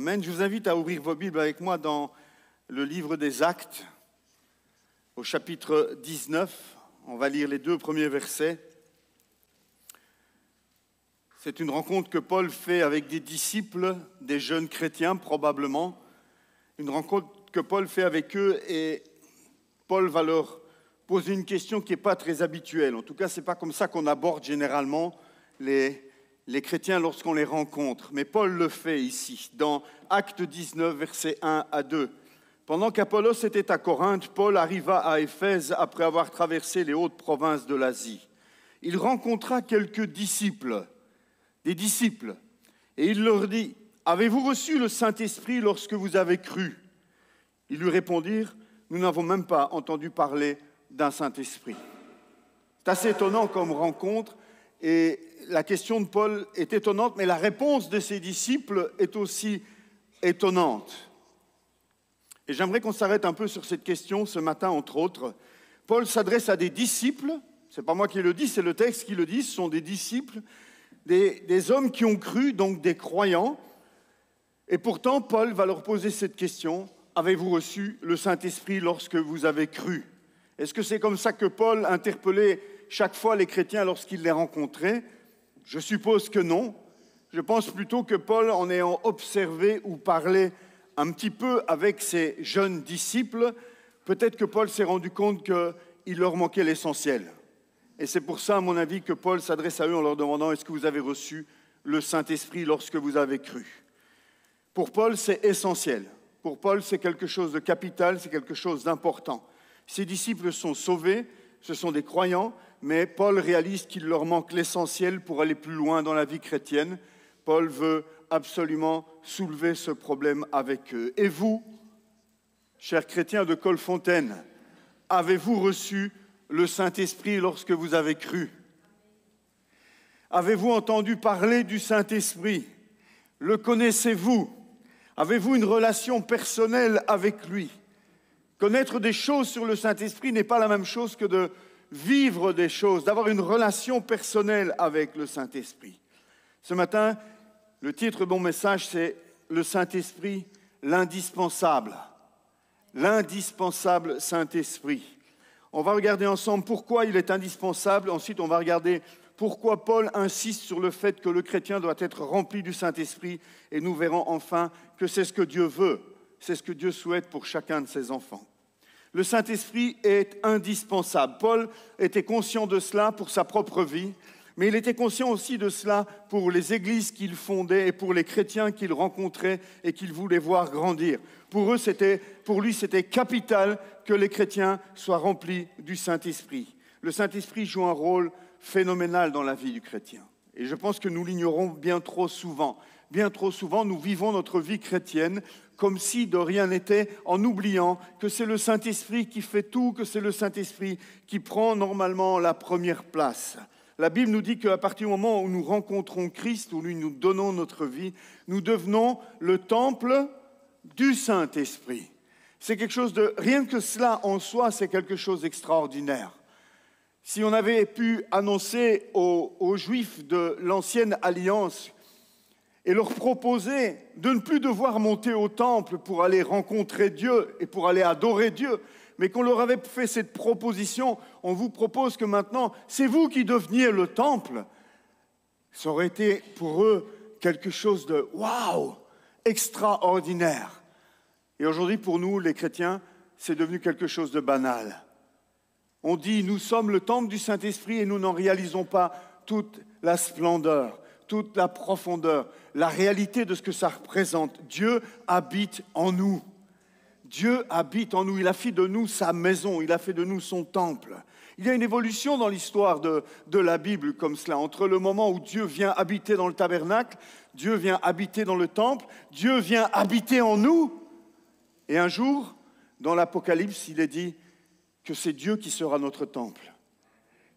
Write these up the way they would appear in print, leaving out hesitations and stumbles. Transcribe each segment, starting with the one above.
Amen. Je vous invite à ouvrir vos Bibles avec moi dans le livre des Actes, au chapitre 19. On va lire les 2 premiers versets. C'est une rencontre que Paul fait avec des disciples, des jeunes chrétiens probablement. Une rencontre que Paul fait avec eux et Paul va leur poser une question qui n'est pas très habituelle. En tout cas, ce n'est pas comme ça qu'on aborde généralement les chrétiens lorsqu'on les rencontre. Mais Paul le fait ici, dans Actes 19, versets 1 à 2. Pendant qu'Apollos était à Corinthe, Paul arriva à Éphèse après avoir traversé les hautes provinces de l'Asie. Il rencontra quelques disciples, et il leur dit, « Avez-vous reçu le Saint-Esprit lorsque vous avez cru ?» Ils lui répondirent, « Nous n'avons même pas entendu parler d'un Saint-Esprit. » C'est assez étonnant comme rencontre. Et la question de Paul est étonnante, mais la réponse de ses disciples est aussi étonnante. Et j'aimerais qu'on s'arrête un peu sur cette question ce matin, entre autres. Paul s'adresse à des disciples, ce n'est pas moi qui le dis, c'est le texte qui le dit, ce sont des disciples, des hommes qui ont cru, donc des croyants. Et pourtant, Paul va leur poser cette question, « Avez-vous reçu le Saint-Esprit lorsque vous avez cru ?» Est-ce que c'est comme ça que Paul interpellait chaque fois les chrétiens lorsqu'il les rencontrait? Je suppose que non. Je pense plutôt que Paul, en ayant observé ou parlé un petit peu avec ses jeunes disciples, peut-être que Paul s'est rendu compte qu'il leur manquait l'essentiel. Et c'est pour ça, à mon avis, que Paul s'adresse à eux en leur demandant « Est-ce que vous avez reçu le Saint-Esprit lorsque vous avez cru ?» Pour Paul, c'est essentiel. Pour Paul, c'est quelque chose de capital, c'est quelque chose d'important. Ses disciples sont sauvés, ce sont des croyants, mais Paul réalise qu'il leur manque l'essentiel pour aller plus loin dans la vie chrétienne. Paul veut absolument soulever ce problème avec eux. Et vous, chers chrétiens de Colfontaine, avez-vous reçu le Saint-Esprit lorsque vous avez cru? Avez-vous entendu parler du Saint-Esprit? Le connaissez-vous? Avez-vous une relation personnelle avec lui? Connaître des choses sur le Saint-Esprit n'est pas la même chose que de vivre des choses, d'avoir une relation personnelle avec le Saint-Esprit. Ce matin, le titre de mon message, c'est « Le Saint-Esprit, l'indispensable ». L'indispensable Saint-Esprit. On va regarder ensemble pourquoi il est indispensable. Ensuite, on va regarder pourquoi Paul insiste sur le fait que le chrétien doit être rempli du Saint-Esprit. Et nous verrons enfin que c'est ce que Dieu veut. C'est ce que Dieu souhaite pour chacun de ses enfants. Le Saint-Esprit est indispensable. Paul était conscient de cela pour sa propre vie, mais il était conscient aussi de cela pour les églises qu'il fondait et pour les chrétiens qu'il rencontrait et qu'il voulait voir grandir. Pour lui, c'était capital que les chrétiens soient remplis du Saint-Esprit. Le Saint-Esprit joue un rôle phénoménal dans la vie du chrétien. Et je pense que nous l'ignorons bien trop souvent. Bien trop souvent, nous vivons notre vie chrétienne comme si de rien n'était, en oubliant que c'est le Saint-Esprit qui fait tout, que c'est le Saint-Esprit qui prend normalement la première place. La Bible nous dit qu'à partir du moment où nous rencontrons Christ, où lui nous donnons notre vie, nous devenons le temple du Saint-Esprit. C'est quelque chose de... Rien que cela en soi, c'est quelque chose d'extraordinaire. Si on avait pu annoncer aux Juifs de l'ancienne alliance et leur proposer de ne plus devoir monter au temple pour aller rencontrer Dieu et pour aller adorer Dieu, mais qu'on leur avait fait cette proposition, on vous propose que maintenant, c'est vous qui deveniez le temple. Ça aurait été pour eux quelque chose de waouh, extraordinaire. Et aujourd'hui, pour nous, les chrétiens, c'est devenu quelque chose de banal. On dit, nous sommes le temple du Saint-Esprit et nous n'en réalisons pas toute la splendeur, toute la profondeur, la réalité de ce que ça représente. Dieu habite en nous. Dieu habite en nous. Il a fait de nous sa maison. Il a fait de nous son temple. Il y a une évolution dans l'histoire de la Bible comme cela. Entre le moment où Dieu vient habiter dans le tabernacle, Dieu vient habiter dans le temple, Dieu vient habiter en nous. Et un jour, dans l'Apocalypse, il est dit que c'est Dieu qui sera notre temple.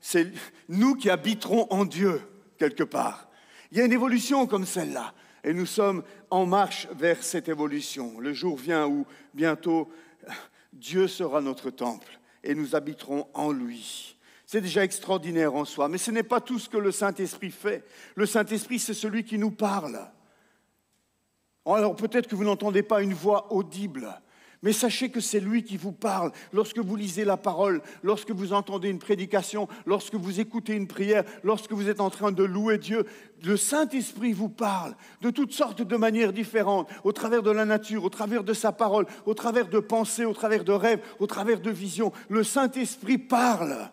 C'est nous qui habiterons en Dieu, quelque part. Il y a une évolution comme celle-là, et nous sommes en marche vers cette évolution. Le jour vient où, bientôt, Dieu sera notre temple, et nous habiterons en lui. C'est déjà extraordinaire en soi, mais ce n'est pas tout ce que le Saint-Esprit fait. Le Saint-Esprit, c'est celui qui nous parle. Alors peut-être que vous n'entendez pas une voix audible, mais sachez que c'est lui qui vous parle. Lorsque vous lisez la parole, lorsque vous entendez une prédication, lorsque vous écoutez une prière, lorsque vous êtes en train de louer Dieu, le Saint-Esprit vous parle de toutes sortes de manières différentes, au travers de la nature, au travers de sa parole, au travers de pensées, au travers de rêves, au travers de visions. Le Saint-Esprit parle.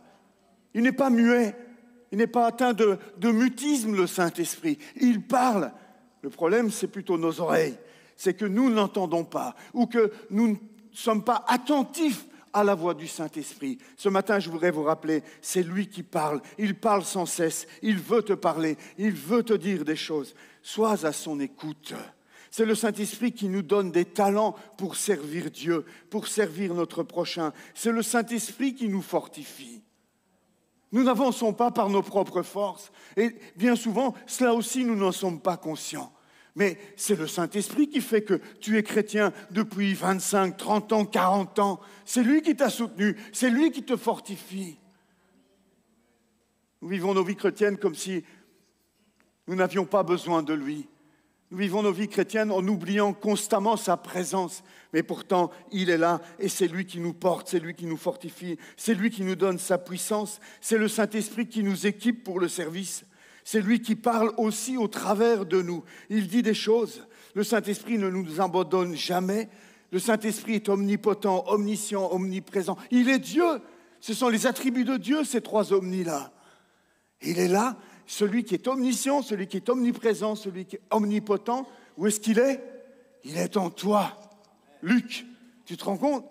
Il n'est pas muet, il n'est pas atteint de mutisme, le Saint-Esprit. Il parle. Le problème, c'est plutôt nos oreilles. C'est que nous n'entendons pas ou que nous ne sommes pas attentifs à la voix du Saint-Esprit. Ce matin, je voudrais vous rappeler, c'est lui qui parle. Il parle sans cesse. Il veut te parler. Il veut te dire des choses. Sois à son écoute. C'est le Saint-Esprit qui nous donne des talents pour servir Dieu, pour servir notre prochain. C'est le Saint-Esprit qui nous fortifie. Nous n'avançons pas par nos propres forces. Et bien souvent, cela aussi, nous n'en sommes pas conscients. Mais c'est le Saint-Esprit qui fait que tu es chrétien depuis 25, 30 ans, 40 ans. C'est lui qui t'a soutenu, c'est lui qui te fortifie. Nous vivons nos vies chrétiennes comme si nous n'avions pas besoin de lui. Nous vivons nos vies chrétiennes en oubliant constamment sa présence. Mais pourtant, il est là et c'est lui qui nous porte, c'est lui qui nous fortifie, c'est lui qui nous donne sa puissance. C'est le Saint-Esprit qui nous équipe pour le service. C'est lui qui parle aussi au travers de nous. Il dit des choses. Le Saint-Esprit ne nous abandonne jamais. Le Saint-Esprit est omnipotent, omniscient, omniprésent. Il est Dieu. Ce sont les attributs de Dieu, ces trois omnis-là. Il est là, celui qui est omniscient, celui qui est omniprésent, celui qui est omnipotent. Où est-ce qu'il est? Il est en toi. Luc, tu te rends compte?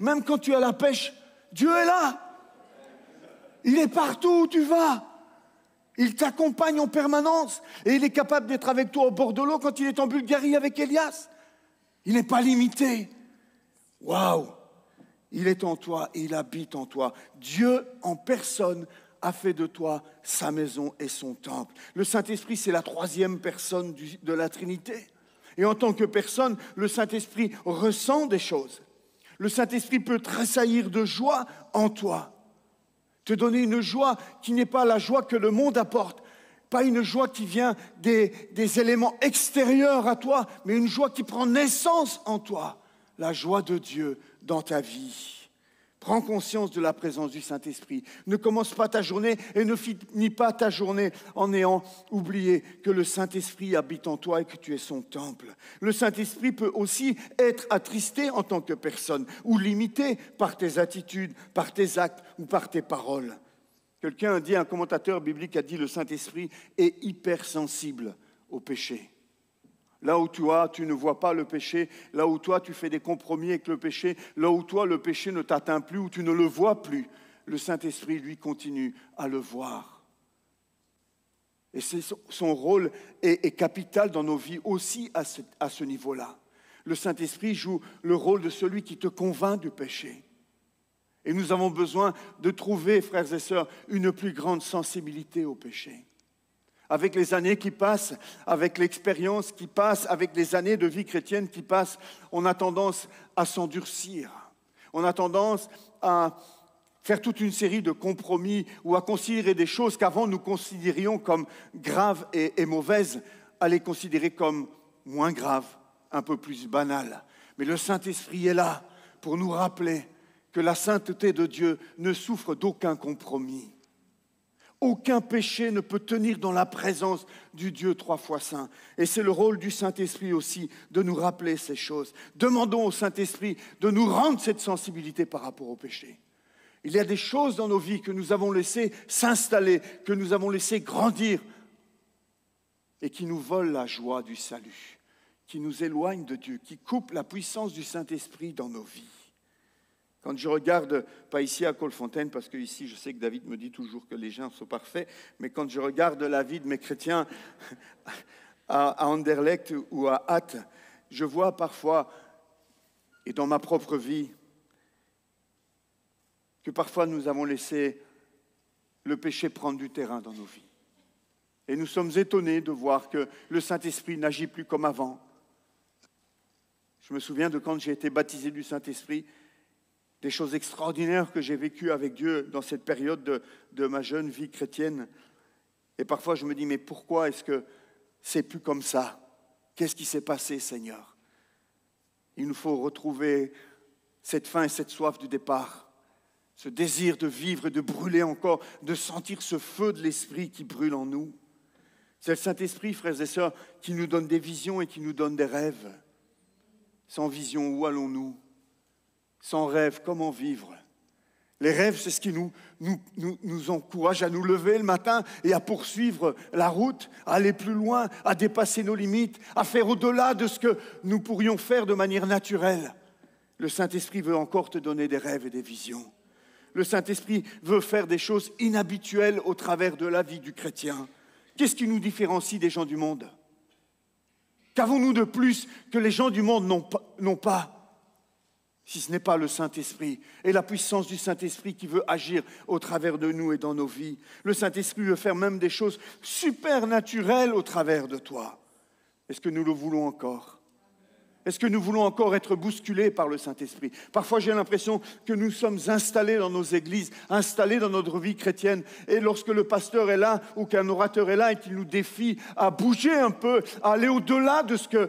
Même quand tu es à la pêche, Dieu est là. Il est partout où tu vas. Il t'accompagne en permanence et il est capable d'être avec toi au bord de l'eau quand il est en Bulgarie avec Élias. Il n'est pas limité. Waouh! Il est en toi et il habite en toi. Dieu en personne a fait de toi sa maison et son temple. Le Saint-Esprit, c'est la troisième personne de la Trinité. Et en tant que personne, le Saint-Esprit ressent des choses. Le Saint-Esprit peut tressaillir de joie en toi. Te donner une joie qui n'est pas la joie que le monde apporte, pas une joie qui vient des éléments extérieurs à toi, mais une joie qui prend naissance en toi, la joie de Dieu dans ta vie. Prends conscience de la présence du Saint-Esprit. Ne commence pas ta journée et ne finis pas ta journée en ayant oublié que le Saint-Esprit habite en toi et que tu es son temple. Le Saint-Esprit peut aussi être attristé en tant que personne ou limité par tes attitudes, par tes actes ou par tes paroles. Quelqu'un a dit, un commentateur biblique a dit, le Saint-Esprit est hypersensible au péché. Là où toi, tu ne vois pas le péché, là où toi, tu fais des compromis avec le péché, là où toi, le péché ne t'atteint plus ou tu ne le vois plus, le Saint-Esprit, lui, continue à le voir. Et son rôle est capital dans nos vies aussi à ce niveau-là. Le Saint-Esprit joue le rôle de celui qui te convainc du péché. Et nous avons besoin de trouver, frères et sœurs, une plus grande sensibilité au péché. Avec les années qui passent, avec l'expérience qui passe, avec les années de vie chrétienne qui passent, on a tendance à s'endurcir. On a tendance à faire toute une série de compromis ou à considérer des choses qu'avant nous considérions comme graves et mauvaises, à les considérer comme moins graves, un peu plus banales. Mais le Saint-Esprit est là pour nous rappeler que la sainteté de Dieu ne souffre d'aucun compromis. Aucun péché ne peut tenir dans la présence du Dieu trois fois saint. Et c'est le rôle du Saint-Esprit aussi de nous rappeler ces choses. Demandons au Saint-Esprit de nous rendre cette sensibilité par rapport au péché. Il y a des choses dans nos vies que nous avons laissées s'installer, que nous avons laissées grandir et qui nous volent la joie du salut, qui nous éloignent de Dieu, qui coupent la puissance du Saint-Esprit dans nos vies. Quand je regarde, pas ici à Colfontaine, parce que ici je sais que David me dit toujours que les gens sont parfaits, mais quand je regarde la vie de mes chrétiens à Anderlecht ou à Ath, je vois parfois, et dans ma propre vie, que parfois nous avons laissé le péché prendre du terrain dans nos vies. Et nous sommes étonnés de voir que le Saint-Esprit n'agit plus comme avant. Je me souviens de quand j'ai été baptisé du Saint-Esprit, des choses extraordinaires que j'ai vécues avec Dieu dans cette période de ma jeune vie chrétienne. Et parfois, je me dis, mais pourquoi est-ce que c'est plus comme ça? Qu'est-ce qui s'est passé, Seigneur? Il nous faut retrouver cette faim et cette soif du départ, ce désir de vivre et de brûler encore, de sentir ce feu de l'Esprit qui brûle en nous. C'est le Saint-Esprit, frères et sœurs, qui nous donne des visions et qui nous donne des rêves. Sans vision, où allons-nous? Sans rêve, comment vivre? Les rêves, c'est ce qui nous encourage à nous lever le matin et à poursuivre la route, à aller plus loin, à dépasser nos limites, à faire au-delà de ce que nous pourrions faire de manière naturelle. Le Saint-Esprit veut encore te donner des rêves et des visions. Le Saint-Esprit veut faire des choses inhabituelles au travers de la vie du chrétien. Qu'est-ce qui nous différencie des gens du monde? Qu'avons-nous de plus que les gens du monde n'ont pas? Si ce n'est pas le Saint-Esprit et la puissance du Saint-Esprit qui veut agir au travers de nous et dans nos vies. Le Saint-Esprit veut faire même des choses supernaturelles au travers de toi. Est-ce que nous le voulons encore? Est-ce que nous voulons encore être bousculés par le Saint-Esprit? Parfois, j'ai l'impression que nous sommes installés dans nos églises, installés dans notre vie chrétienne. Et lorsque le pasteur est là ou qu'un orateur est là et qu'il nous défie à bouger un peu, à aller au-delà de ce que...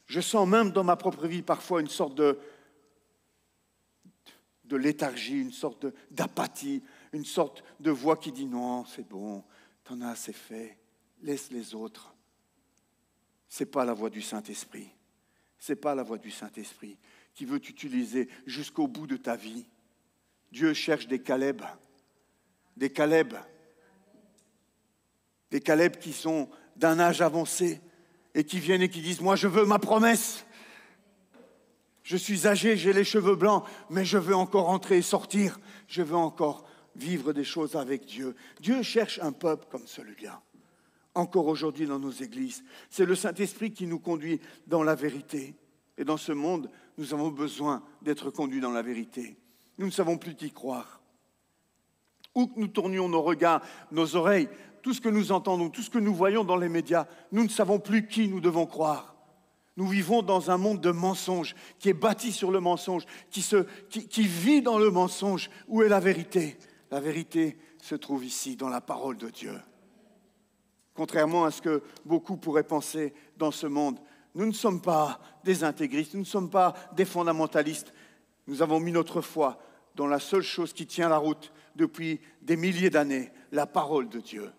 Je sens même dans ma propre vie parfois une sorte de léthargie, une sorte d'apathie, une sorte de voix qui dit « Non, c'est bon, t'en as assez fait, laisse les autres ». Ce n'est pas la voix du Saint-Esprit. Ce n'est pas la voix du Saint-Esprit qui veut t'utiliser jusqu'au bout de ta vie. Dieu cherche des Caleb, des Caleb qui sont d'un âge avancé, et qui viennent et qui disent « Moi, je veux ma promesse. Je suis âgé, j'ai les cheveux blancs, mais je veux encore entrer et sortir. Je veux encore vivre des choses avec Dieu. » Dieu cherche un peuple comme celui-là. Encore aujourd'hui dans nos églises. C'est le Saint-Esprit qui nous conduit dans la vérité. Et dans ce monde, nous avons besoin d'être conduits dans la vérité. Nous ne savons plus qui croire. Où que nous tournions nos regards, nos oreilles, tout ce que nous entendons, tout ce que nous voyons dans les médias, nous ne savons plus qui nous devons croire. Nous vivons dans un monde de mensonges, qui est bâti sur le mensonge, qui vit dans le mensonge. Où est la vérité? La vérité se trouve ici, dans la parole de Dieu. Contrairement à ce que beaucoup pourraient penser dans ce monde, nous ne sommes pas des intégristes, nous ne sommes pas des fondamentalistes. Nous avons mis notre foi dans la seule chose qui tient la route depuis des milliers d'années, la parole de Dieu.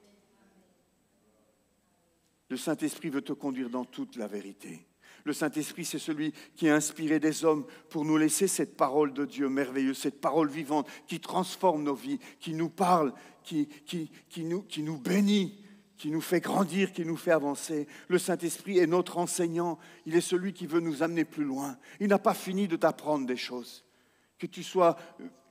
Le Saint-Esprit veut te conduire dans toute la vérité. Le Saint-Esprit, c'est celui qui a inspiré des hommes pour nous laisser cette parole de Dieu merveilleuse, cette parole vivante qui transforme nos vies, qui nous parle, qui nous bénit, qui nous fait grandir, qui nous fait avancer. Le Saint-Esprit est notre enseignant. Il est celui qui veut nous amener plus loin. Il n'a pas fini de t'apprendre des choses. Que tu sois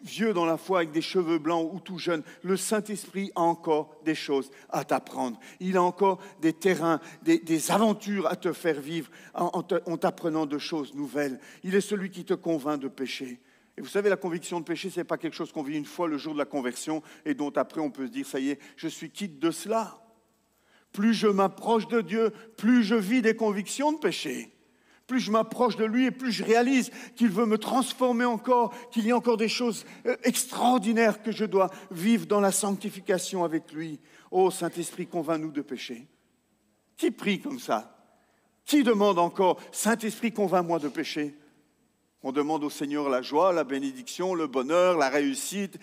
vieux dans la foi avec des cheveux blancs ou tout jeune, le Saint-Esprit a encore des choses à t'apprendre. Il a encore des terrains, des aventures à te faire vivre en t'apprenant de choses nouvelles. Il est celui qui te convainc de pécher. Et vous savez, la conviction de péché, ce n'est pas quelque chose qu'on vit une fois le jour de la conversion et dont après on peut se dire, ça y est, je suis quitte de cela. Plus je m'approche de Dieu, plus je vis des convictions de péché. Plus je m'approche de lui et plus je réalise qu'il veut me transformer encore, qu'il y a encore des choses extraordinaires que je dois vivre dans la sanctification avec lui. Oh Saint-Esprit, convainc-nous de péché. Qui prie comme ça? Qui demande encore, Saint-Esprit, convainc-moi de péché? On demande au Seigneur la joie, la bénédiction, le bonheur, la réussite.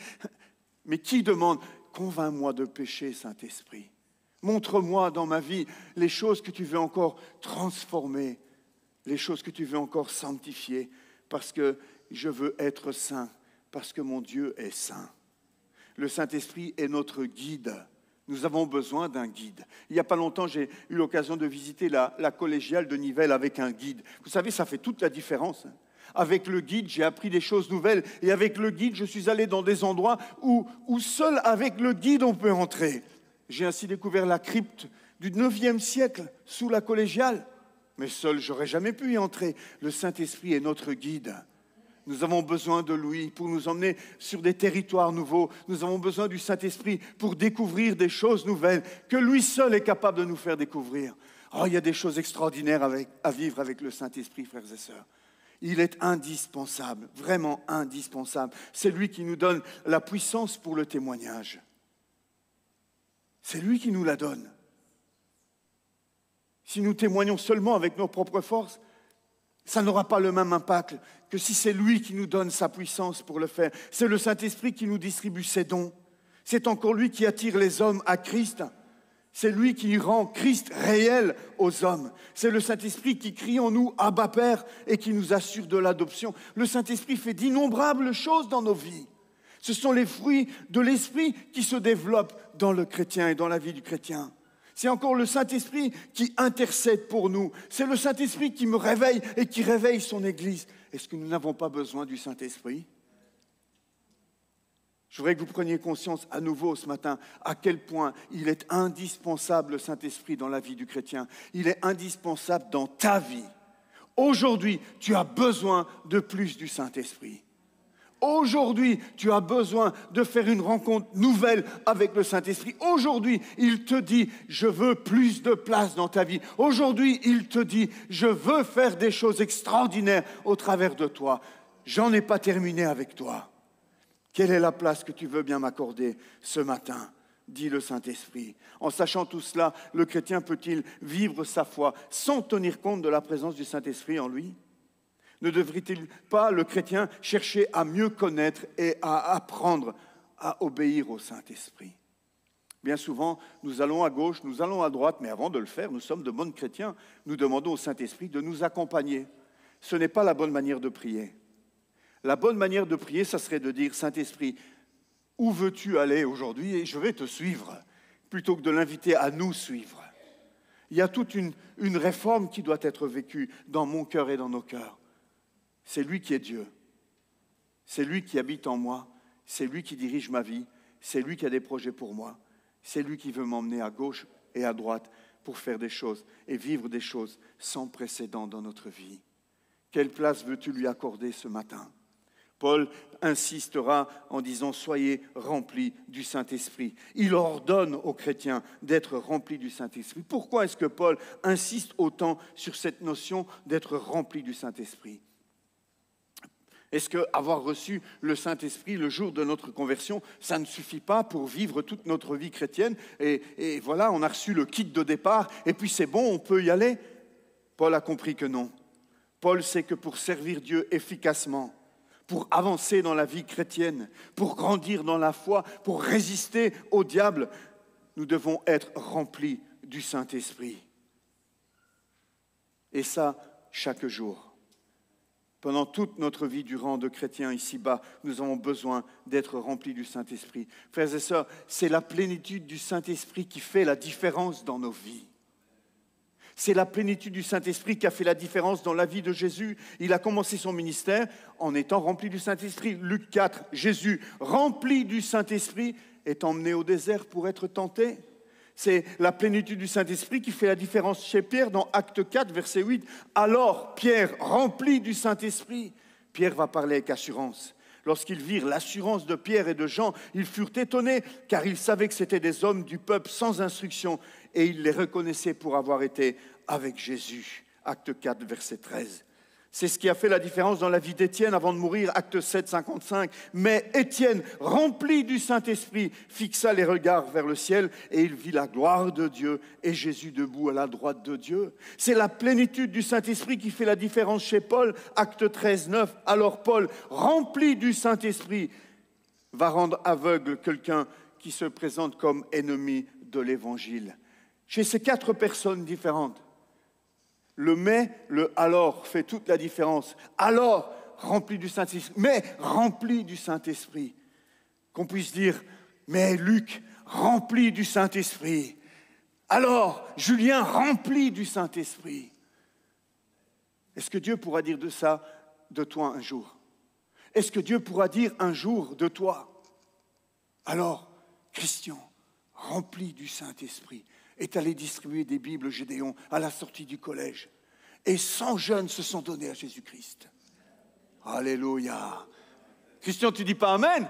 Mais qui demande, convainc-moi de péché, Saint-Esprit? Montre-moi dans ma vie les choses que tu veux encore transformer, les choses que tu veux encore sanctifier, parce que je veux être saint, parce que mon Dieu est saint. Le Saint-Esprit est notre guide. Nous avons besoin d'un guide. Il n'y a pas longtemps, j'ai eu l'occasion de visiter la collégiale de Nivelles avec un guide. Vous savez, ça fait toute la différence. Avec le guide, j'ai appris des choses nouvelles. Et avec le guide, je suis allé dans des endroits où seul avec le guide, on peut entrer. J'ai ainsi découvert la crypte du 9e siècle sous la collégiale. Mais seul, j'aurais jamais pu y entrer. Le Saint-Esprit est notre guide. Nous avons besoin de lui pour nous emmener sur des territoires nouveaux. Nous avons besoin du Saint-Esprit pour découvrir des choses nouvelles que lui seul est capable de nous faire découvrir. Oh, il y a des choses extraordinaires à vivre avec le Saint-Esprit, frères et sœurs. Il est indispensable, vraiment indispensable. C'est lui qui nous donne la puissance pour le témoignage. C'est lui qui nous la donne. Si nous témoignons seulement avec nos propres forces, ça n'aura pas le même impact que si c'est lui qui nous donne sa puissance pour le faire. C'est le Saint-Esprit qui nous distribue ses dons. C'est encore lui qui attire les hommes à Christ. C'est lui qui rend Christ réel aux hommes. C'est le Saint-Esprit qui crie en nous « Abba Père » et qui nous assure de l'adoption. Le Saint-Esprit fait d'innombrables choses dans nos vies. Ce sont les fruits de l'Esprit qui se développent dans le chrétien et dans la vie du chrétien. C'est encore le Saint-Esprit qui intercède pour nous. C'est le Saint-Esprit qui me réveille et qui réveille son Église. Est-ce que nous n'avons pas besoin du Saint-Esprit ? Je voudrais que vous preniez conscience à nouveau ce matin à quel point il est indispensable le Saint-Esprit dans la vie du chrétien. Il est indispensable dans ta vie. Aujourd'hui, tu as besoin de plus du Saint-Esprit. Aujourd'hui, tu as besoin de faire une rencontre nouvelle avec le Saint-Esprit. Aujourd'hui, il te dit, je veux plus de place dans ta vie. Aujourd'hui, il te dit, je veux faire des choses extraordinaires au travers de toi. J'en ai pas terminé avec toi. Quelle est la place que tu veux bien m'accorder ce matin ? Dit le Saint-Esprit. En sachant tout cela, le chrétien peut-il vivre sa foi sans tenir compte de la présence du Saint-Esprit en lui ? Ne devrait-il pas, le chrétien, chercher à mieux connaître et à apprendre à obéir au Saint-Esprit ? Bien souvent, nous allons à gauche, nous allons à droite, mais avant de le faire, nous sommes de bons chrétiens. Nous demandons au Saint-Esprit de nous accompagner. Ce n'est pas la bonne manière de prier. La bonne manière de prier, ça serait de dire « Saint-Esprit, où veux-tu aller aujourd'hui et je vais te suivre » plutôt que de l'inviter à nous suivre. Il y a toute une réforme qui doit être vécue dans mon cœur et dans nos cœurs. C'est lui qui est Dieu. C'est lui qui habite en moi. C'est lui qui dirige ma vie. C'est lui qui a des projets pour moi. C'est lui qui veut m'emmener à gauche et à droite pour faire des choses et vivre des choses sans précédent dans notre vie. Quelle place veux-tu lui accorder ce matin ? Paul insistera en disant « Soyez remplis du Saint-Esprit ». Il ordonne aux chrétiens d'être remplis du Saint-Esprit. Pourquoi est-ce que Paul insiste autant sur cette notion d'être rempli du Saint-Esprit ? Est-ce qu'avoir reçu le Saint-Esprit le jour de notre conversion, ça ne suffit pas pour vivre toute notre vie chrétienne ? Et voilà, on a reçu le kit de départ et puis c'est bon, on peut y aller ? Paul a compris que non. Paul sait que pour servir Dieu efficacement, pour avancer dans la vie chrétienne, pour grandir dans la foi, pour résister au diable, nous devons être remplis du Saint-Esprit. Et ça, chaque jour. Pendant toute notre vie durant de chrétiens ici-bas, nous avons besoin d'être remplis du Saint-Esprit. Frères et sœurs, c'est la plénitude du Saint-Esprit qui fait la différence dans nos vies. C'est la plénitude du Saint-Esprit qui a fait la différence dans la vie de Jésus. Il a commencé son ministère en étant rempli du Saint-Esprit. Luc 4, Jésus, rempli du Saint-Esprit, est emmené au désert pour être tenté. C'est la plénitude du Saint-Esprit qui fait la différence chez Pierre dans Acte 4, verset 8. Alors Pierre, rempli du Saint-Esprit, Pierre va parler avec assurance. Lorsqu'ils virent l'assurance de Pierre et de Jean, ils furent étonnés, car ils savaient que c'étaient des hommes du peuple sans instruction, et ils les reconnaissaient pour avoir été avec Jésus. Acte 4, verset 13. C'est ce qui a fait la différence dans la vie d'Étienne avant de mourir, Acte 7, 55. Mais Étienne, rempli du Saint-Esprit, fixa les regards vers le ciel et il vit la gloire de Dieu et Jésus debout à la droite de Dieu. C'est la plénitude du Saint-Esprit qui fait la différence chez Paul, Acte 13, 9. Alors Paul, rempli du Saint-Esprit, va rendre aveugle quelqu'un qui se présente comme ennemi de l'Évangile. Chez ces 4 personnes différentes, le « mais », le « alors » fait toute la différence. Alors, rempli du Saint-Esprit, mais rempli du Saint-Esprit. Qu'on puisse dire, mais Luc, rempli du Saint-Esprit. Alors, Julien, rempli du Saint-Esprit. Est-ce que Dieu pourra dire de ça de toi un jour ? Est-ce que Dieu pourra dire un jour de toi ? Alors, Christian, rempli du Saint-Esprit, est allé distribuer des Bibles Gédéon à la sortie du collège. Et 100 jeunes se sont donnés à Jésus-Christ. Alléluia. Christian, tu dis pas Amen ?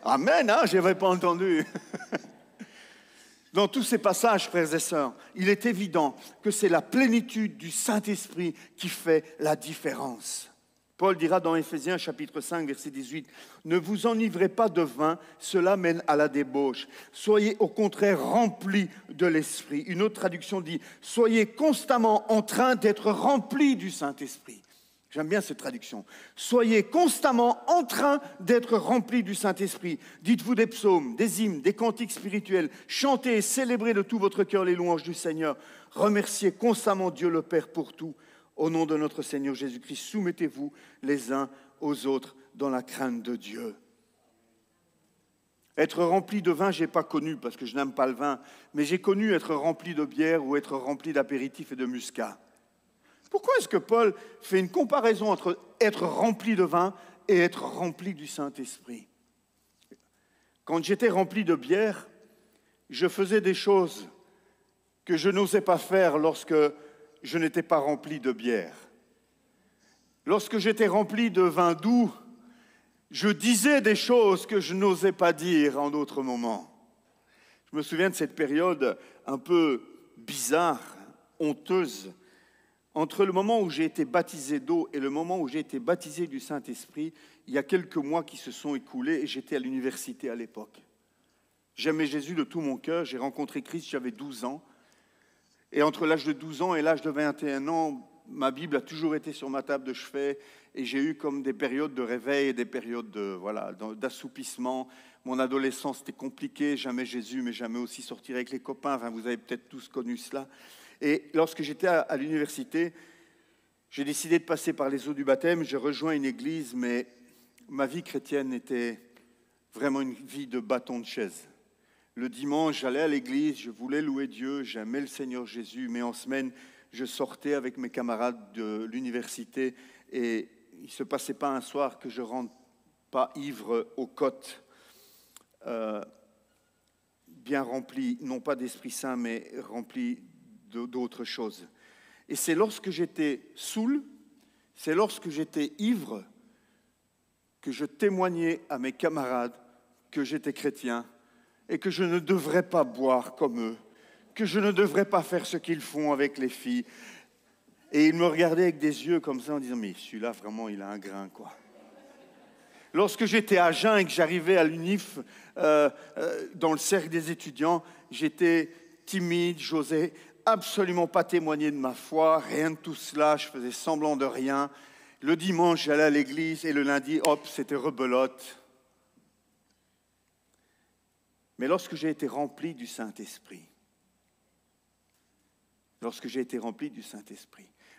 Amen, hein, je n'avais pas entendu. Dans tous ces passages, frères et sœurs, il est évident que c'est la plénitude du Saint-Esprit qui fait la différence. Paul dira dans Éphésiens chapitre 5, verset 18, « Ne vous enivrez pas de vin, cela mène à la débauche. Soyez au contraire remplis de l'Esprit. » Une autre traduction dit, « Soyez constamment en train d'être remplis du Saint-Esprit. » J'aime bien cette traduction. « Soyez constamment en train d'être remplis du Saint-Esprit. Dites-vous des psaumes, des hymnes, des cantiques spirituels. Chantez et célébrez de tout votre cœur les louanges du Seigneur. Remerciez constamment Dieu le Père pour tout. Au nom de notre Seigneur Jésus-Christ, soumettez-vous les uns aux autres dans la crainte de Dieu. » Être rempli de vin, je n'ai pas connu parce que je n'aime pas le vin, mais j'ai connu être rempli de bière ou être rempli d'apéritifs et de muscat. Pourquoi est-ce que Paul fait une comparaison entre être rempli de vin et être rempli du Saint-Esprit? Quand j'étais rempli de bière, je faisais des choses que je n'osais pas faire lorsque je n'étais pas rempli de bière. Lorsque j'étais rempli de vin doux, je disais des choses que je n'osais pas dire en d'autres moments. Je me souviens de cette période un peu bizarre, honteuse, entre le moment où j'ai été baptisé d'eau et le moment où j'ai été baptisé du Saint-Esprit. Il y a quelques mois qui se sont écoulés et j'étais à l'université à l'époque. J'aimais Jésus de tout mon cœur, j'ai rencontré Christ, j'avais 12 ans. Et entre l'âge de 12 ans et l'âge de 21 ans, ma Bible a toujours été sur ma table de chevet et j'ai eu comme des périodes de réveil et des périodes d'assoupissement. Mon adolescence était compliquée, j'aimais Jésus, mais jamais aussi sortir avec les copains. Enfin, vous avez peut-être tous connu cela. Et lorsque j'étais à l'université, j'ai décidé de passer par les eaux du baptême. J'ai rejoint une église, mais ma vie chrétienne était vraiment une vie de bâton de chaise. Le dimanche, j'allais à l'église, je voulais louer Dieu, j'aimais le Seigneur Jésus, mais en semaine, je sortais avec mes camarades de l'université et il ne se passait pas un soir que je ne rentre pas ivre aux côtes, bien rempli, non pas d'Esprit Saint, mais rempli d'autres choses. Et c'est lorsque j'étais saoul, c'est lorsque j'étais ivre, que je témoignais à mes camarades que j'étais chrétien, et que je ne devrais pas boire comme eux, que je ne devrais pas faire ce qu'ils font avec les filles. Et ils me regardaient avec des yeux comme ça en disant « Mais celui-là, vraiment, il a un grain, quoi. » Lorsque j'étais à jeun et que j'arrivais à l'UNIF, dans le cercle des étudiants, j'étais timide, j'osais absolument pas témoigner de ma foi, rien de tout cela, je faisais semblant de rien. Le dimanche, j'allais à l'église et le lundi, hop, c'était rebelote. Mais lorsque j'ai été rempli du Saint-Esprit,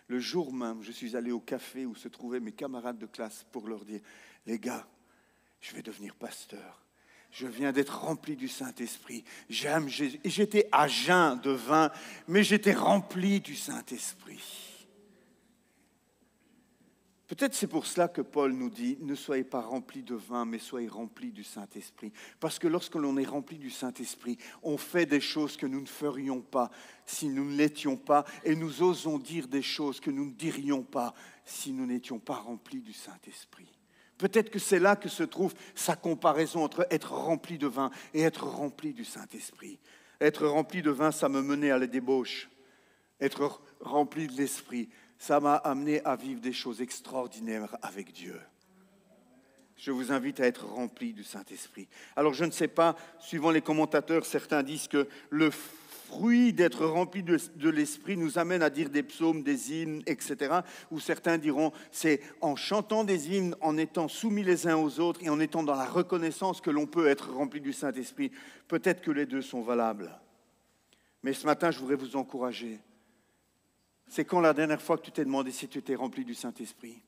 le jour même, je suis allé au café où se trouvaient mes camarades de classe pour leur dire « Les gars, je vais devenir pasteur. Je viens d'être rempli du Saint-Esprit. J'aime Jésus. » Et j'étais à jeun de vin, mais j'étais rempli du Saint-Esprit. Peut-être c'est pour cela que Paul nous dit « Ne soyez pas remplis de vin, mais soyez remplis du Saint-Esprit. » Parce que lorsque l'on est rempli du Saint-Esprit, on fait des choses que nous ne ferions pas si nous ne l'étions pas, et nous osons dire des choses que nous ne dirions pas si nous n'étions pas remplis du Saint-Esprit. Peut-être que c'est là que se trouve sa comparaison entre être rempli de vin et être rempli du Saint-Esprit. Être rempli de vin, ça me menait à la débauche. Être rempli de l'Esprit, ça m'a amené à vivre des choses extraordinaires avec Dieu. Je vous invite à être rempli du Saint-Esprit. Alors je ne sais pas, suivant les commentateurs, certains disent que le fruit d'être rempli de l'Esprit nous amène à dire des psaumes, des hymnes, etc. Ou certains diront, c'est en chantant des hymnes, en étant soumis les uns aux autres et en étant dans la reconnaissance que l'on peut être rempli du Saint-Esprit. Peut-être que les deux sont valables. Mais ce matin, je voudrais vous encourager. C'est quand la dernière fois que tu t'es demandé si tu étais rempli du Saint-Esprit?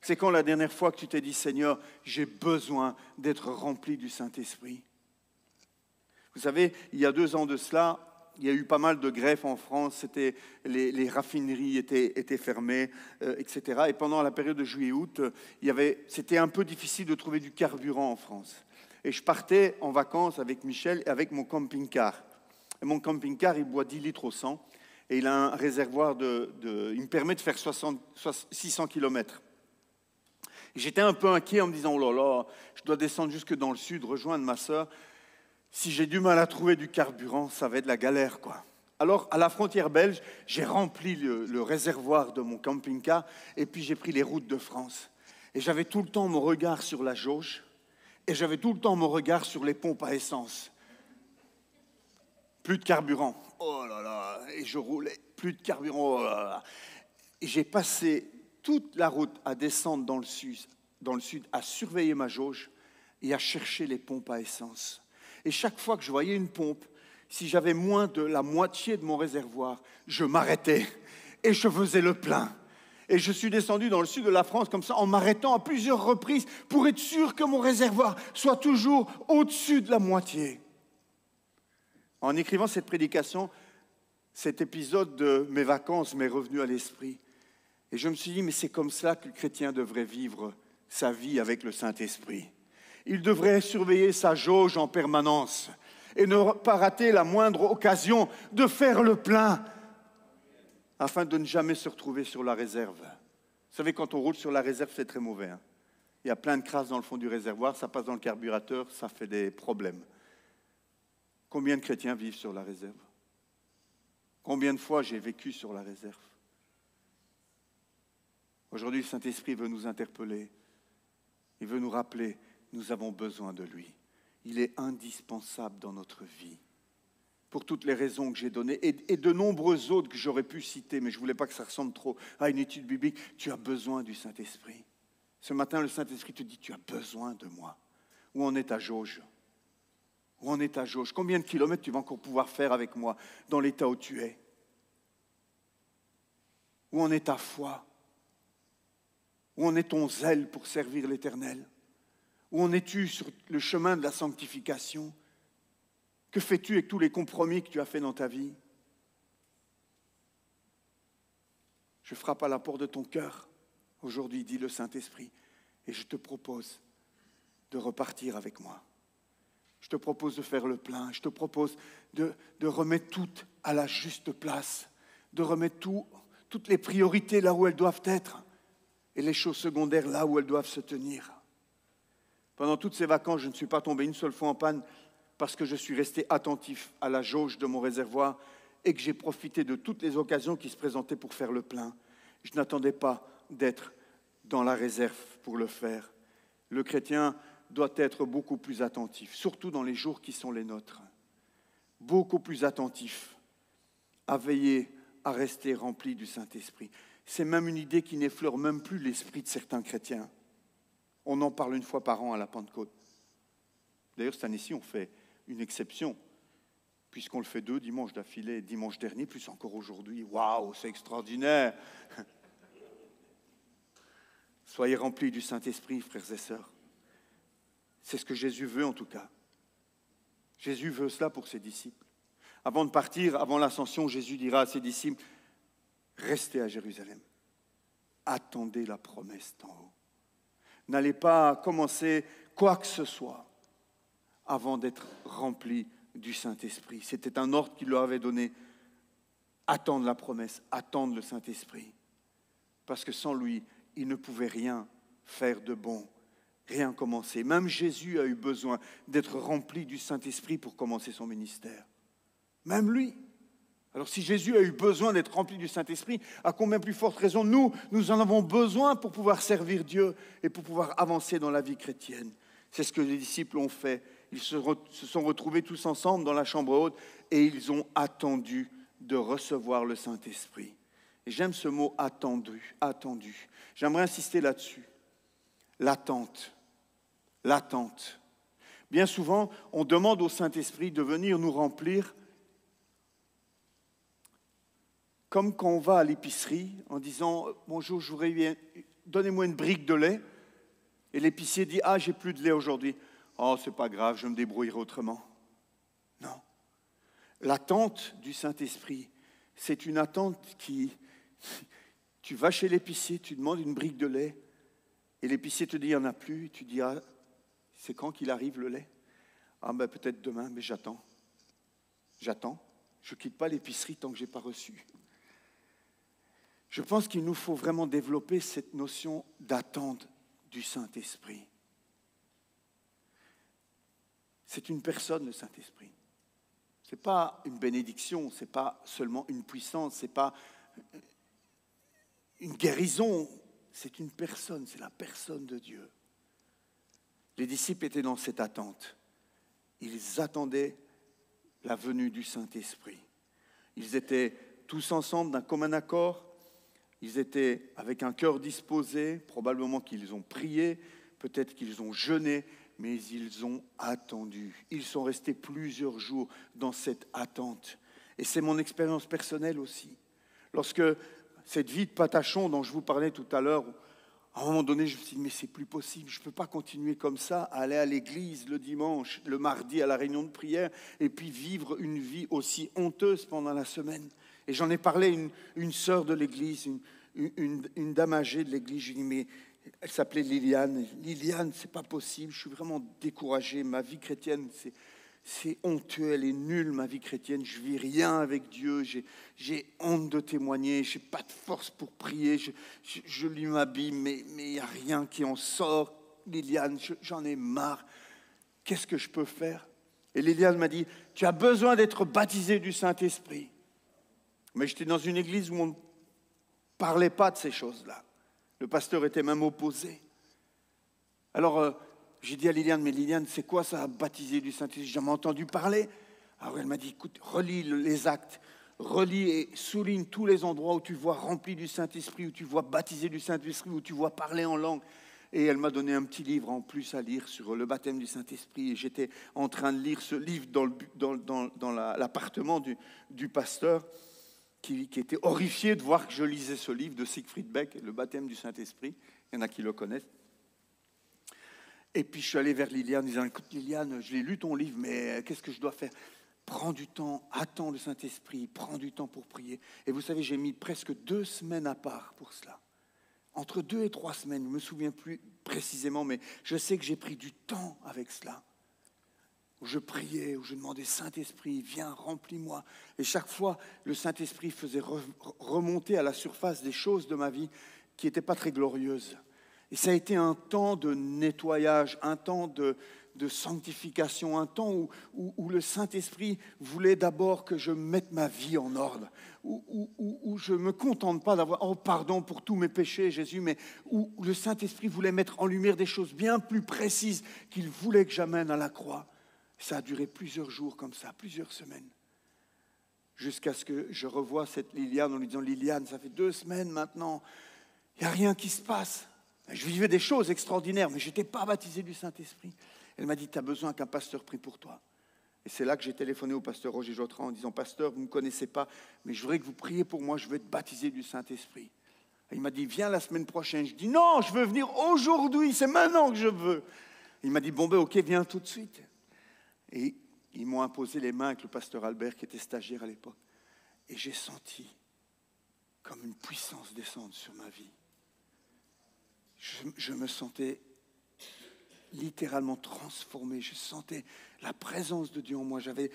C'est quand la dernière fois que tu t'es dit, Seigneur, j'ai besoin d'être rempli du Saint-Esprit? Vous savez, il y a 2 ans de cela, il y a eu pas mal de greffes en France, les raffineries étaient fermées, etc. Et pendant la période de juillet-août, c'était un peu difficile de trouver du carburant en France. Et je partais en vacances avec Michel et avec mon camping-car. Et mon camping-car, il boit 10 litres au 100. Et il a un réservoir il me permet de faire 600 km. J'étais un peu inquiet en me disant, oh là là, je dois descendre jusque dans le sud, rejoindre ma sœur. Si j'ai du mal à trouver du carburant, ça va être la galère, quoi. Alors, à la frontière belge, j'ai rempli le réservoir de mon camping-car et puis j'ai pris les routes de France. Et j'avais tout le temps mon regard sur la jauge et j'avais tout le temps mon regard sur les pompes à essence. Plus de carburant. Oh là là. Et je roulais. Plus de carburant. Oh là là. Et j'ai passé toute la route à descendre dans le sud, à surveiller ma jauge et à chercher les pompes à essence. Et chaque fois que je voyais une pompe, si j'avais moins de la moitié de mon réservoir, je m'arrêtais et je faisais le plein. Et je suis descendu dans le sud de la France comme ça, en m'arrêtant à plusieurs reprises pour être sûr que mon réservoir soit toujours au-dessus de la moitié. En écrivant cette prédication, cet épisode de mes vacances m'est revenu à l'esprit. Et je me suis dit, mais c'est comme ça que le chrétien devrait vivre sa vie avec le Saint-Esprit. Il devrait surveiller sa jauge en permanence et ne pas rater la moindre occasion de faire le plein afin de ne jamais se retrouver sur la réserve. Vous savez, quand on roule sur la réserve, c'est très mauvais. Il y a plein de crasse dans le fond du réservoir, ça passe dans le carburateur, ça fait des problèmes. Combien de chrétiens vivent sur la réserve? Combien de fois j'ai vécu sur la réserve? Aujourd'hui, le Saint-Esprit veut nous interpeller. Il veut nous rappeler, nous avons besoin de lui. Il est indispensable dans notre vie. Pour toutes les raisons que j'ai données et de nombreuses autres que j'aurais pu citer, mais je ne voulais pas que ça ressemble trop à une étude biblique. Tu as besoin du Saint-Esprit. Ce matin, le Saint-Esprit te dit, tu as besoin de moi. Où en est ta jauge? Où en est ta jauge? Combien de kilomètres tu vas encore pouvoir faire avec moi dans l'état où tu es? Où en est ta foi? Où en est ton zèle pour servir l'Éternel? Où en es-tu sur le chemin de la sanctification? Que fais-tu avec tous les compromis que tu as faits dans ta vie? Je frappe à la porte de ton cœur aujourd'hui, dit le Saint-Esprit, et je te propose de repartir avec moi. Je te propose de faire le plein, je te propose de remettre tout à la juste place, de remettre toutes les priorités là où elles doivent être et les choses secondaires là où elles doivent se tenir. Pendant toutes ces vacances, je ne suis pas tombé une seule fois en panne parce que je suis resté attentif à la jauge de mon réservoir et que j'ai profité de toutes les occasions qui se présentaient pour faire le plein. Je n'attendais pas d'être dans la réserve pour le faire. Le chrétien doit être beaucoup plus attentif, surtout dans les jours qui sont les nôtres. Beaucoup plus attentif à veiller à rester rempli du Saint-Esprit. C'est même une idée qui n'effleure même plus l'esprit de certains chrétiens. On en parle une fois par an à la Pentecôte. D'ailleurs, cette année-ci, on fait une exception, puisqu'on le fait 2 dimanches d'affilée, dimanche dernier, plus encore aujourd'hui. Waouh, c'est extraordinaire! Soyez remplis du Saint-Esprit, frères et sœurs. C'est ce que Jésus veut en tout cas. Jésus veut cela pour ses disciples. Avant de partir, avant l'ascension, Jésus dira à ses disciples, restez à Jérusalem. Attendez la promesse d'en haut. N'allez pas commencer quoi que ce soit avant d'être remplis du Saint-Esprit. C'était un ordre qu'il leur avait donné. Attendre la promesse, attendre le Saint-Esprit. Parce que sans lui, ils ne pouvaient rien faire de bon, rien commencer. Même Jésus a eu besoin d'être rempli du Saint-Esprit pour commencer son ministère. Même lui. Alors si Jésus a eu besoin d'être rempli du Saint-Esprit, à combien plus forte raison nous en avons besoin pour pouvoir servir Dieu et pour pouvoir avancer dans la vie chrétienne. C'est ce que les disciples ont fait. Ils se sont retrouvés tous ensemble dans la chambre haute et ils ont attendu de recevoir le Saint-Esprit. Et j'aime ce mot attendu, attendu. J'aimerais insister là-dessus. L'attente. L'attente. Bien souvent, on demande au Saint-Esprit de venir nous remplir comme quand on va à l'épicerie en disant « Bonjour, donnez-moi une brique de lait ». Et l'épicier dit « Ah, j'ai plus de lait aujourd'hui ». « Oh, c'est pas grave, je me débrouillerai autrement ». Non. L'attente du Saint-Esprit, c'est une attente qui... Tu vas chez l'épicier, tu demandes une brique de lait, et l'épicier te dit « Il n'y en a plus ». Et tu dis « Ah, c'est quand qu'il arrive le lait ?»« Ah, ben peut-être demain, mais j'attends. J'attends. Je ne quitte pas l'épicerie tant que je n'ai pas reçu. » Je pense qu'il nous faut vraiment développer cette notion d'attente du Saint-Esprit. C'est une personne, le Saint-Esprit. Ce n'est pas une bénédiction, ce n'est pas seulement une puissance, ce n'est pas une guérison. c'est une personne, c'est la personne de Dieu. Les disciples étaient dans cette attente. Ils attendaient la venue du Saint-Esprit. Ils étaient tous ensemble d'un commun accord. Ils étaient avec un cœur disposé. Probablement qu'ils ont prié, peut-être qu'ils ont jeûné, mais ils ont attendu. Ils sont restés plusieurs jours dans cette attente. Et c'est mon expérience personnelle aussi. Lorsque cette vie de patachon dont je vous parlais tout à l'heure, à un moment donné, je me suis dit, mais c'est plus possible, je ne peux pas continuer comme ça, aller à l'église le dimanche, le mardi à la réunion de prière, et puis vivre une vie aussi honteuse pendant la semaine. Et j'en ai parlé à une sœur de l'église, une dame âgée de l'église, je lui ai dit, mais elle s'appelait Liliane. Liliane, c'est pas possible, je suis vraiment découragé, ma vie chrétienne, c'est honteux, elle est nulle, ma vie chrétienne. Je vis rien avec Dieu, j'ai honte de témoigner, j'ai pas de force pour prier, je lui m'habille, mais il n'y a rien qui en sort. Liliane, j'en ai marre. Qu'est-ce que je peux faire? Et Liliane m'a dit, tu as besoin d'être baptisé du Saint-Esprit. Mais j'étais dans une église où on ne parlait pas de ces choses-là. Le pasteur était même opposé. Alors, j'ai dit à Liliane, mais Liliane, c'est quoi ça, baptiser du Saint-Esprit? J'ai jamais entendu parler. Alors elle m'a dit, écoute, relis les actes, relis et souligne tous les endroits où tu vois rempli du Saint-Esprit, où tu vois baptisé du Saint-Esprit, où tu vois parler en langue. Et elle m'a donné un petit livre en plus à lire sur le baptême du Saint-Esprit. Et j'étais en train de lire ce livre dans l'appartement du pasteur qui était horrifié de voir que je lisais ce livre de Siegfried Beck, le baptême du Saint-Esprit. Il y en a qui le connaissent. Et puis je suis allé vers Liliane en disant, écoute Liliane, je l'ai lu ton livre, mais qu'est-ce que je dois faire? Prends du temps, attends le Saint-Esprit, prends du temps pour prier. Et vous savez, j'ai mis presque 2 semaines à part pour cela. Entre 2 et 3 semaines, je ne me souviens plus précisément, mais je sais que j'ai pris du temps avec cela. Où je priais, où je demandais, Saint-Esprit, viens, remplis-moi. Et chaque fois, le Saint-Esprit faisait remonter à la surface des choses de ma vie qui n'étaient pas très glorieuses. Et ça a été un temps de nettoyage, un temps de sanctification, un temps où le Saint-Esprit voulait d'abord que je mette ma vie en ordre, où je ne me contente pas d'avoir « Oh, pardon pour tous mes péchés, Jésus », mais où le Saint-Esprit voulait mettre en lumière des choses bien plus précises qu'il voulait que j'amène à la croix. Ça a duré plusieurs jours comme ça, plusieurs semaines, jusqu'à ce que je revoie cette Liliane en lui disant « Liliane, ça fait 2 semaines maintenant, il n'y a rien qui se passe. » Je vivais des choses extraordinaires, mais je n'étais pas baptisé du Saint-Esprit. Elle m'a dit, tu as besoin qu'un pasteur prie pour toi. Et c'est là que j'ai téléphoné au pasteur Roger Jotran en disant, pasteur, vous ne me connaissez pas, mais je voudrais que vous priez pour moi, je veux être baptisé du Saint-Esprit. Et il m'a dit, viens la semaine prochaine. Je dis, non, je veux venir aujourd'hui, c'est maintenant que je veux. Il m'a dit, bon ben ok, viens tout de suite. Et ils m'ont imposé les mains avec le pasteur Albert, qui était stagiaire à l'époque. Et j'ai senti comme une puissance descendre sur ma vie. Je me sentais littéralement transformé. Je sentais la présence de Dieu en moi. J'avais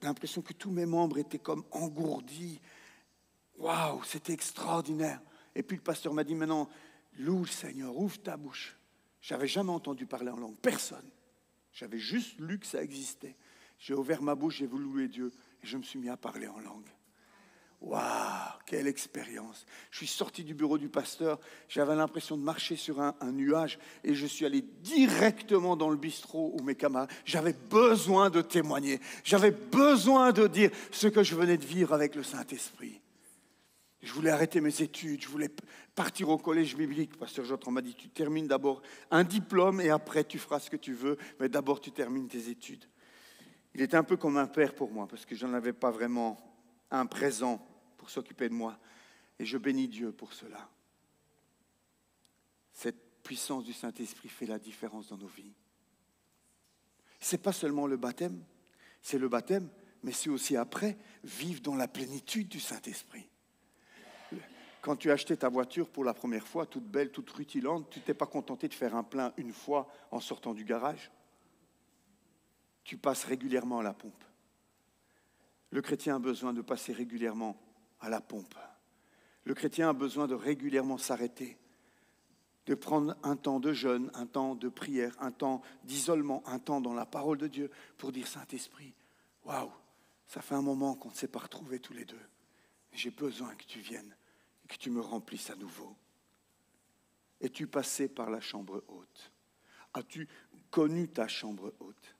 l'impression que tous mes membres étaient comme engourdis. Waouh, c'était extraordinaire. Et puis le pasteur m'a dit, maintenant, loue le Seigneur, ouvre ta bouche. Je n'avais jamais entendu parler en langue, personne. J'avais juste lu que ça existait. J'ai ouvert ma bouche, j'ai voulu louer Dieu et je me suis mis à parler en langue. Waouh, quelle expérience. Je suis sorti du bureau du pasteur, j'avais l'impression de marcher sur un nuage et je suis allé directement dans le bistrot où mes camarades, j'avais besoin de témoigner, j'avais besoin de dire ce que je venais de vivre avec le Saint-Esprit. Je voulais arrêter mes études, je voulais partir au collège biblique. Pasteur Jotran m'a dit, tu termines d'abord un diplôme et après tu feras ce que tu veux, mais d'abord tu termines tes études. Il était un peu comme un père pour moi parce que je n'en avais pas vraiment un présent pour s'occuper de moi. Et je bénis Dieu pour cela. Cette puissance du Saint-Esprit fait la différence dans nos vies. Ce n'est pas seulement le baptême, c'est le baptême, mais c'est aussi après, vivre dans la plénitude du Saint-Esprit. Quand tu as acheté ta voiture pour la première fois, toute belle, toute rutilante, tu ne t'es pas contenté de faire un plein une fois en sortant du garage. Tu passes régulièrement à la pompe. Le chrétien a besoin de passer régulièrement à la pompe. Le chrétien a besoin de régulièrement s'arrêter, de prendre un temps de jeûne, un temps de prière, un temps d'isolement, un temps dans la parole de Dieu pour dire Saint-Esprit, waouh, ça fait un moment qu'on ne s'est pas retrouvés tous les deux. J'ai besoin que tu viennes et que tu me remplisses à nouveau. Es-tu passé par la chambre haute? As-tu connu ta chambre haute?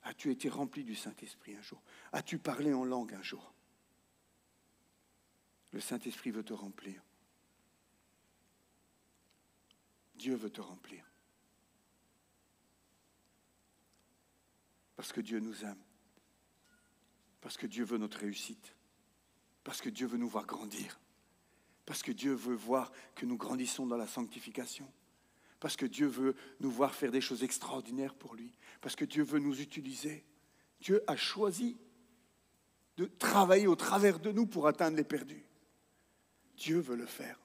As-tu été rempli du Saint-Esprit un jour? As-tu parlé en langue un jour? Le Saint-Esprit veut te remplir. Dieu veut te remplir. Parce que Dieu nous aime. Parce que Dieu veut notre réussite. Parce que Dieu veut nous voir grandir. Parce que Dieu veut voir que nous grandissons dans la sanctification. Parce que Dieu veut nous voir faire des choses extraordinaires pour lui. Parce que Dieu veut nous utiliser. Dieu a choisi de travailler au travers de nous pour atteindre les perdus. Dieu veut le faire.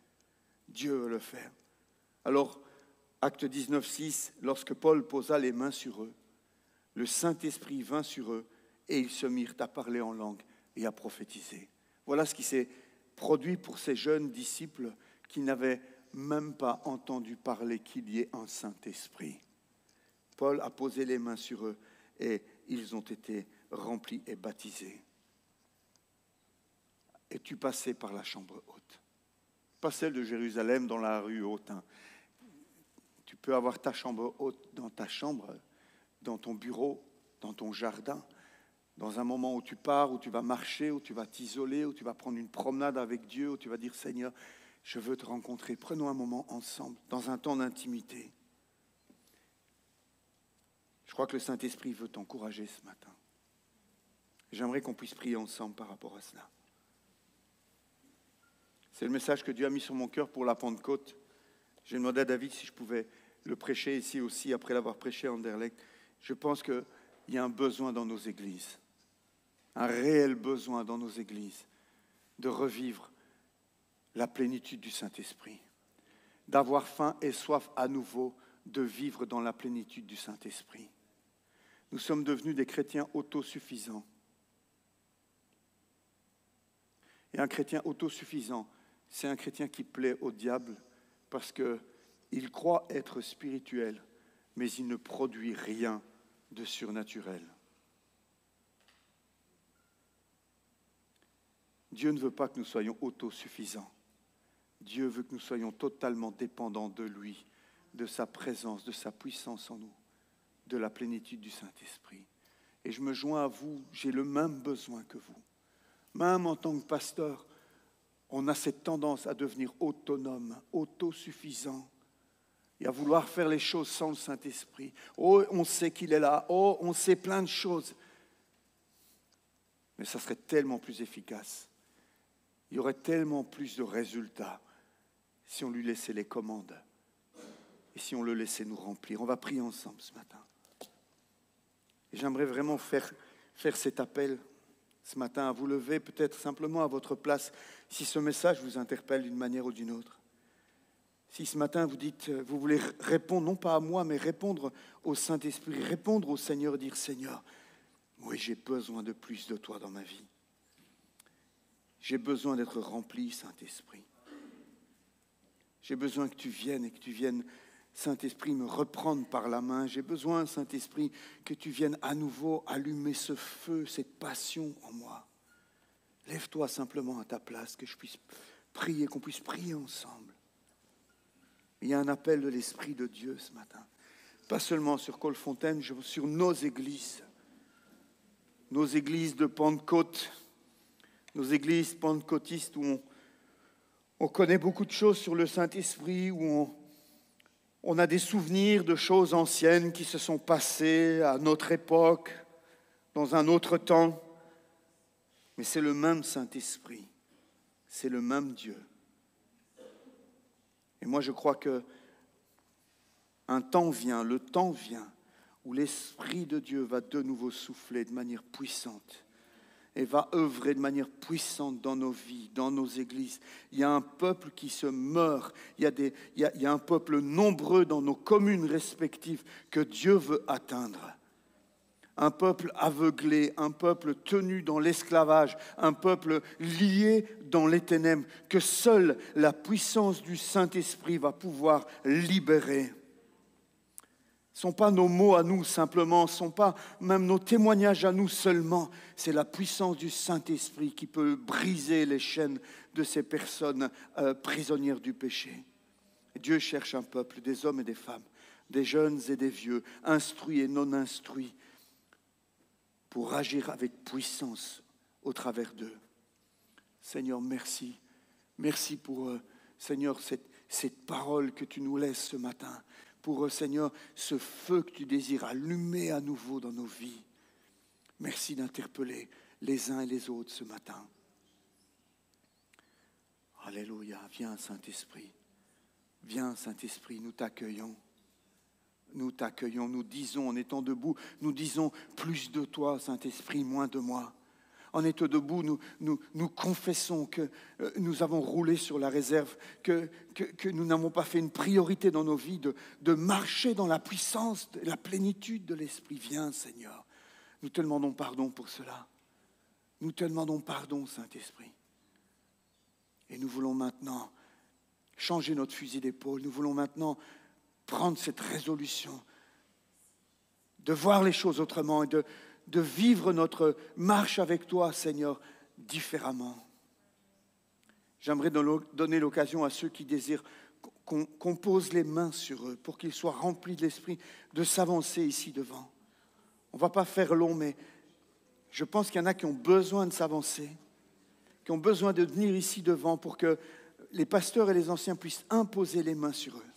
Dieu veut le faire. Alors, Acte 19, 6, lorsque Paul posa les mains sur eux, le Saint-Esprit vint sur eux et ils se mirent à parler en langue et à prophétiser. Voilà ce qui s'est produit pour ces jeunes disciples qui n'avaient même pas entendu parler qu'il y ait un Saint-Esprit. Paul a posé les mains sur eux et ils ont été remplis et baptisés. Es-tu passé par la chambre haute? Pas celle de Jérusalem dans la rue haute. Tu peux avoir ta chambre haute dans ta chambre, dans ton bureau, dans ton jardin, dans un moment où tu pars, où tu vas marcher, où tu vas t'isoler, où tu vas prendre une promenade avec Dieu, où tu vas dire « Seigneur, je veux te rencontrer. » Prenons un moment ensemble, dans un temps d'intimité. Je crois que le Saint-Esprit veut t'encourager ce matin. J'aimerais qu'on puisse prier ensemble par rapport à cela. C'est le message que Dieu a mis sur mon cœur pour la Pentecôte. J'ai demandé à David si je pouvais le prêcher ici aussi, après l'avoir prêché à Anderlecht. Je pense qu'il y a un besoin dans nos églises, un réel besoin dans nos églises, de revivre la plénitude du Saint-Esprit, d'avoir faim et soif à nouveau de vivre dans la plénitude du Saint-Esprit. Nous sommes devenus des chrétiens autosuffisants. Et un chrétien autosuffisant, c'est un chrétien qui plaît au diable parce qu'il croit être spirituel, mais il ne produit rien de surnaturel. Dieu ne veut pas que nous soyons autosuffisants. Dieu veut que nous soyons totalement dépendants de lui, de sa présence, de sa puissance en nous, de la plénitude du Saint-Esprit. Et je me joins à vous, j'ai le même besoin que vous. Même en tant que pasteur, on a cette tendance à devenir autonome, autosuffisant et à vouloir faire les choses sans le Saint-Esprit. Oh, on sait qu'il est là. Oh, on sait plein de choses. Mais ça serait tellement plus efficace. Il y aurait tellement plus de résultats si on lui laissait les commandes et si on le laissait nous remplir. On va prier ensemble ce matin. Et j'aimerais vraiment faire cet appel ce matin, à vous lever peut-être simplement à votre place, si ce message vous interpelle d'une manière ou d'une autre. Si ce matin vous dites, vous voulez répondre, non pas à moi, mais répondre au Saint-Esprit, répondre au Seigneur, dire « Seigneur, oui, j'ai besoin de plus de toi dans ma vie. J'ai besoin d'être rempli, Saint-Esprit. J'ai besoin que tu viennes et que tu viennes, Saint-Esprit, me reprendre par la main. J'ai besoin, Saint-Esprit, que tu viennes à nouveau allumer ce feu, cette passion en moi. Lève-toi simplement à ta place, que je puisse prier, qu'on puisse prier ensemble. Il y a un appel de l'Esprit de Dieu ce matin. Pas seulement sur Colfontaine, sur nos églises de Pentecôte, nos églises pentecôtistes où on connaît beaucoup de choses sur le Saint-Esprit, où on a des souvenirs de choses anciennes qui se sont passées à notre époque, dans un autre temps. Mais c'est le même Saint-Esprit, c'est le même Dieu. Et moi je crois que le temps vient, où l'Esprit de Dieu va de nouveau souffler de manière puissante et va œuvrer de manière puissante dans nos vies, dans nos églises. Il y a un peuple qui se meurt, il y a un peuple nombreux dans nos communes respectives que Dieu veut atteindre. Un peuple aveuglé, un peuple tenu dans l'esclavage, un peuple lié dans les ténèbres, que seule la puissance du Saint-Esprit va pouvoir libérer. Ce ne sont pas nos mots à nous simplement, ce ne sont pas même nos témoignages à nous seulement. C'est la puissance du Saint-Esprit qui peut briser les chaînes de ces personnes prisonnières du péché. Et Dieu cherche un peuple, des hommes et des femmes, des jeunes et des vieux, instruits et non instruits, pour agir avec puissance au travers d'eux. Seigneur, merci. Merci pour, Seigneur, cette parole que tu nous laisses ce matin. Pour, Seigneur, ce feu que tu désires allumer à nouveau dans nos vies. Merci d'interpeller les uns et les autres ce matin. Alléluia. Viens, Saint-Esprit. Viens, Saint-Esprit, nous t'accueillons. Nous t'accueillons, nous disons, en étant debout, nous disons plus de toi, Saint-Esprit, moins de moi. En étant debout, nous confessons que nous avons roulé sur la réserve, que nous n'avons pas fait une priorité dans nos vies de marcher dans la puissance, la plénitude de l'Esprit. Viens, Seigneur. Nous te demandons pardon pour cela. Nous te demandons pardon, Saint-Esprit. Et nous voulons maintenant changer notre fusil d'épaule. Nous voulons maintenant prendre cette résolution de voir les choses autrement et de vivre notre marche avec toi, Seigneur, différemment. J'aimerais donner l'occasion à ceux qui désirent qu'on pose les mains sur eux pour qu'ils soient remplis de l'Esprit, de s'avancer ici devant. On ne va pas faire long, mais je pense qu'il y en a qui ont besoin de s'avancer, qui ont besoin de venir ici devant pour que les pasteurs et les anciens puissent imposer les mains sur eux.